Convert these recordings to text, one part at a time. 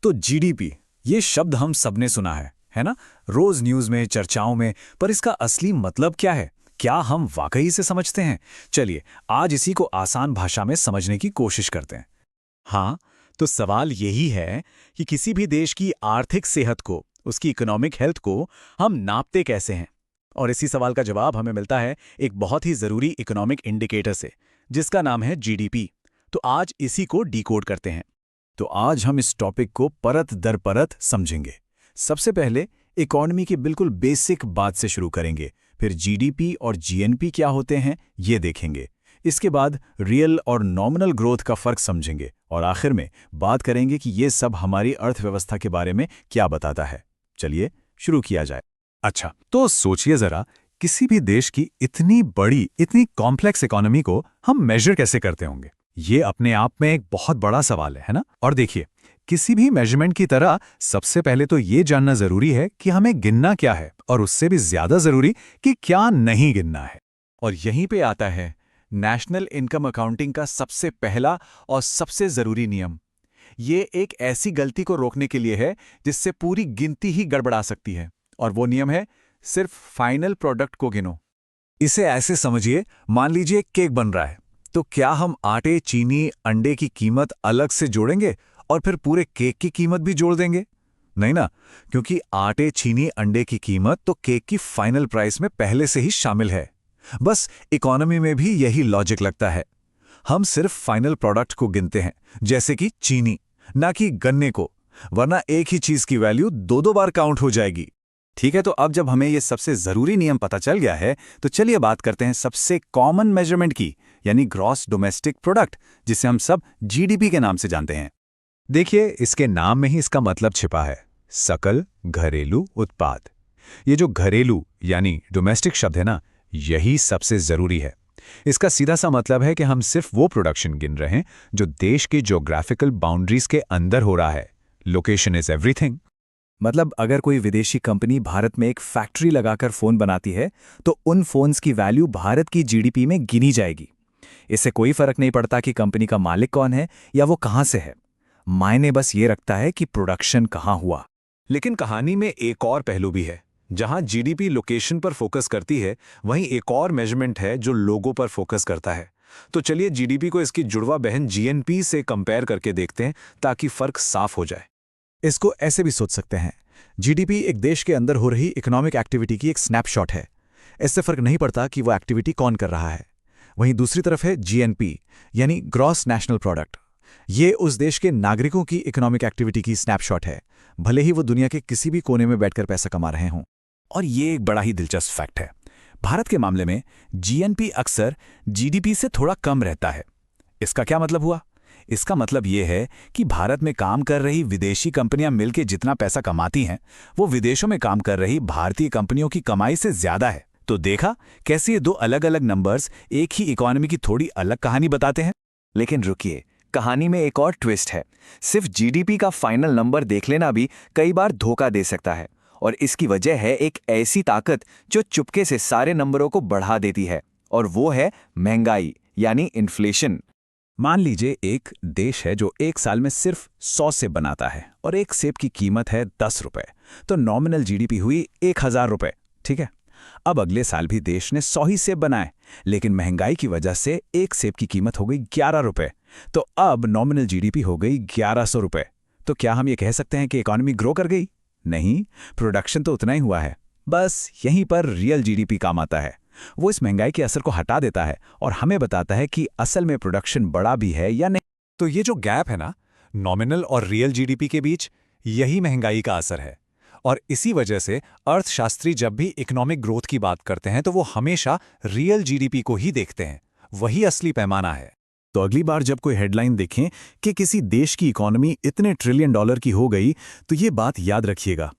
तो जीडीपी, ये शब्द हम सबने सुना है ना? रोज न्यूज़ में, चर्चाओं में। पर इसका असली मतलब क्या है? क्या हम वाकई इसे समझते हैं? चलिए, आज इसी को आसान भाषा में समझने की कोशिश करते हैं। हाँ, तो सवाल यही है कि किसी भी देश की आर्थिक सेहत को, उसकी इकोनॉमिक हेल्थ को हम नापते कैसे हैं? और इसी सवाल का जवाब हमें मिलता है एक बहुत ही ज़रूरी इकोनॉमिक इंडिकेटर से, जिसका नाम है जीडीपी। तो आज इसी को डिकोड करते हैं। तो आज हम इस टॉपिक को परत दर परत समझेंगे। सबसे पहले इकोनॉमी की बिल्कुल बेसिक बात से शुरू करेंगे, फिर जीडीपी और जीएनपी क्या होते हैं ये देखेंगे। इसके बाद रियल और नॉमिनल ग्रोथ का फर्क समझेंगे और आखिर में बात करेंगे कि ये सब हमारी अर्थव्यवस्था के बारे में क्या बताता है। चलिए शुरू किया जाए। अच्छा, तो सोचिए ज़रा, किसी भी देश की इतनी बड़ी, इतनी कॉम्प्लेक्स इकोनॉमी को हम मेजर कैसे करते होंगे? ये अपने आप में एक बहुत बड़ा सवाल है ना? और देखिए, किसी भी मेजरमेंट की तरह सबसे पहले तो ये जानना ज़रूरी है कि हमें गिनना क्या है, और उससे भी ज़्यादा ज़रूरी कि क्या नहीं गिनना है। और यहीं पे आता है नेशनल इनकम अकाउंटिंग का सबसे पहला और सबसे ज़रूरी नियम। ये एक ऐसी गलती को रोकने के लिए है जिससे पूरी गिनती ही गड़बड़ा सकती है, और वो नियम है, सिर्फ फाइनल प्रोडक्ट को गिनो। इसे ऐसे समझिए, मान लीजिए केक बन रहा है, तो क्या हम आटे, चीनी, अंडे की कीमत अलग से जोड़ेंगे और फिर पूरे केक की कीमत भी जोड़ देंगे? नहीं ना, क्योंकि आटे, चीनी, अंडे की कीमत तो केक की फाइनल प्राइस में पहले से ही शामिल है। बस इकोनॉमी में भी यही लॉजिक लगता है। हम सिर्फ फाइनल प्रोडक्ट को गिनते हैं, जैसे कि चीनी, ना कि गन्ने को, वरना एक ही चीज की वैल्यू दो दो बार काउंट हो जाएगी। ठीक है, तो अब जब हमें ये सबसे ज़रूरी नियम पता चल गया है, तो चलिए बात करते हैं सबसे कॉमन मेजरमेंट की, यानी ग्रॉस डोमेस्टिक प्रोडक्ट, जिसे हम सब जीडीपी के नाम से जानते हैं। देखिए, इसके नाम में ही इसका मतलब छिपा है, सकल घरेलू उत्पाद। ये जो घरेलू यानी डोमेस्टिक शब्द है ना, यही सबसे जरूरी है। इसका सीधा सा मतलब है कि हम सिर्फ वो प्रोडक्शन गिन रहे हैं जो देश की ज्योग्राफिकल बाउंड्रीज के अंदर हो रहा है। Location is everything. मतलब अगर कोई विदेशी कंपनी भारत में एक फैक्ट्री लगाकर फोन बनाती है, तो उन फोन्स की वैल्यू भारत की जीडीपी में गिनी जाएगी। इससे कोई फर्क नहीं पड़ता कि कंपनी का मालिक कौन है या वो कहां से है। मायने बस ये रखता है कि प्रोडक्शन कहां हुआ। लेकिन कहानी में एक और पहलू भी है। जहां जीडीपी लोकेशन पर फोकस करती है, वहीं एक और मेजरमेंट है जो लोगों पर फोकस करता है। तो चलिए जीडीपी को इसकी जुड़वा बहन जीएनपी से कंपेयर करके देखते हैं, ताकि फर्क साफ हो जाए। इसको ऐसे भी सोच सकते हैं, जीडीपी एक देश के अंदर हो रही इकोनॉमिक एक्टिविटी की एक स्नैपशॉट है। इससे फर्क नहीं पड़ता कि वो एक्टिविटी कौन कर रहा है। वहीं दूसरी तरफ है जीएनपी, यानी ग्रॉस नेशनल प्रोडक्ट। ये उस देश के नागरिकों की इकोनॉमिक एक्टिविटी की स्नैपशॉट है, भले ही वो दुनिया के किसी भी कोने में बैठकर पैसा कमा रहे हों। और ये एक बड़ा ही दिलचस्प फैक्ट है, भारत के मामले में जीएनपी अक्सर जीडीपी से थोड़ा कम रहता है। इसका क्या मतलब हुआ? इसका मतलब ये है कि भारत में काम कर रही विदेशी कंपनियां मिलकर जितना पैसा कमाती हैं, वो विदेशों में काम कर रही भारतीय कंपनियों की कमाई से ज्यादा है। तो देखा कैसे ये दो अलग अलग नंबर्स एक ही इकोनॉमी की थोड़ी अलग कहानी बताते हैं। लेकिन रुकिए, कहानी में एक और ट्विस्ट है। सिर्फ जीडीपी का फाइनल नंबर देख लेना भी कई बार धोखा दे सकता है, और इसकी वजह है एक ऐसी ताकत जो चुपके से सारे नंबरों को बढ़ा देती है, और वो है महंगाई, यानी इन्फ्लेशन। मान लीजिए एक देश है जो एक साल में सिर्फ 100 सेब बनाता है और एक सेब की कीमत है 10 रुपए, तो नॉमिनल जीडीपी हुई 1000 रुपए। ठीक है, अब अगले साल भी देश ने 100 ही सेब बनाए, लेकिन महंगाई की वजह से एक सेब की कीमत हो गई 11 रुपए, तो अब नॉमिनल जीडीपी हो गई 1100 रुपए। तो क्या हम ये कह सकते हैं कि इकोनॉमी ग्रो कर गई? नहीं, प्रोडक्शन तो उतना ही हुआ है। बस यहीं पर रियल जीडीपी काम आता है। वो इस महंगाई के असर को हटा देता है और हमें बताता है कि असल में प्रोडक्शन बढ़ा भी है या नहीं। तो ये जो गैप है ना, नॉमिनल और रियल जीडीपी के बीच, यही महंगाई का असर है। और इसी वजह से अर्थशास्त्री जब भी इकोनॉमिक ग्रोथ की बात करते हैं, तो वो हमेशा रियल जीडीपी को ही देखते हैं। वही असली पैमाना है। तो अगली बार जब कोई हेडलाइन देखें कि किसी देश की इकोनॉमी इतने ट्रिलियन डॉलर की हो गई, तो ये बात याद रखिएगा,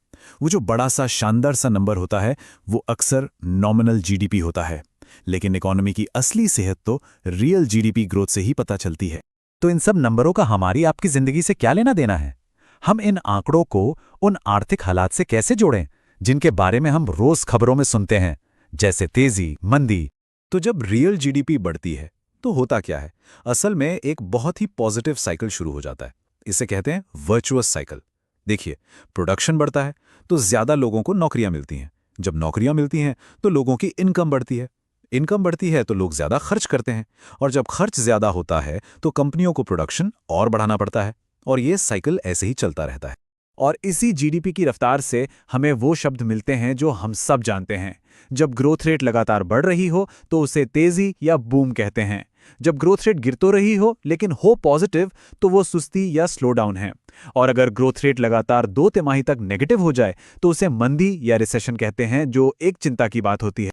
वो जो बड़ा सा शानदार सा नंबर होता है वो अक्सर नॉमिनल जीडीपी होता है। लेकिन इकोनॉमी की असली सेहत तो रियल जीडीपी ग्रोथ से ही पता चलती है। तो इन सब नंबरों का हमारी आपकी जिंदगी से क्या लेना देना है? हम इन आंकड़ों को उन आर्थिक हालात से कैसे जोड़ें जिनके बारे में हम रोज खबरों में सुनते हैं, जैसे तेजी, मंदी? तो जब रियल जीडीपी बढ़ती है तो होता क्या है? असल में एक बहुत ही पॉजिटिव साइकिल शुरू हो जाता है। इसे कहते हैं वर्चुअस साइकिल। देखिए, प्रोडक्शन बढ़ता है तो ज्यादा लोगों को नौकरियां मिलती हैं। जब नौकरियां मिलती हैं तो लोगों की इनकम बढ़ती है। इनकम बढ़ती है तो लोग ज्यादा खर्च करते हैं, और जब खर्च ज्यादा होता है तो कंपनियों को प्रोडक्शन और बढ़ाना पड़ता है, और ये साइकिल ऐसे ही चलता रहता है। और इसी जीडीपी की रफ्तार से हमें वो शब्द मिलते हैं जो हम सब जानते हैं। जब ग्रोथ रेट लगातार बढ़ रही हो तो उसे तेजी या बूम कहते हैं। जब ग्रोथ रेट गिर तो रही हो लेकिन हो पॉजिटिव तो वो सुस्ती या स्लो डाउन है। और अगर ग्रोथ रेट लगातार 2 तिमाही तक नेगेटिव हो जाए तो उसे मंदी या रिसेशन कहते हैं, जो एक चिंता की बात होती है।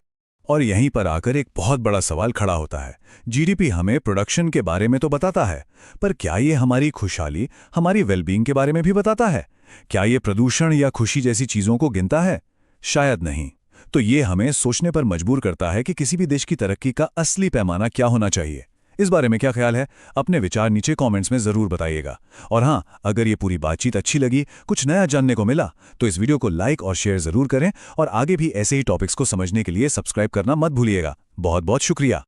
और यहीं पर आकर एक बहुत बड़ा सवाल खड़ा होता है। जीडीपी हमें प्रोडक्शन के बारे में तो बताता है, पर क्या ये हमारी खुशहाली, हमारी वेलबींग के बारे में भी बताता है? क्या ये प्रदूषण या खुशी जैसी चीजों को गिनता है? शायद नहीं। तो ये हमें सोचने पर मजबूर करता है कि किसी भी देश की तरक्की का असली पैमाना क्या होना चाहिए। इस बारे में क्या ख्याल है? अपने विचार नीचे कमेंट्स में जरूर बताइएगा। और हाँ, अगर ये पूरी बातचीत अच्छी लगी, कुछ नया जानने को मिला, तो इस वीडियो को लाइक और शेयर जरूर करें, और आगे भी ऐसे ही टॉपिक्स को समझने के लिए सब्सक्राइब करना मत भूलिएगा। बहुत बहुत शुक्रिया।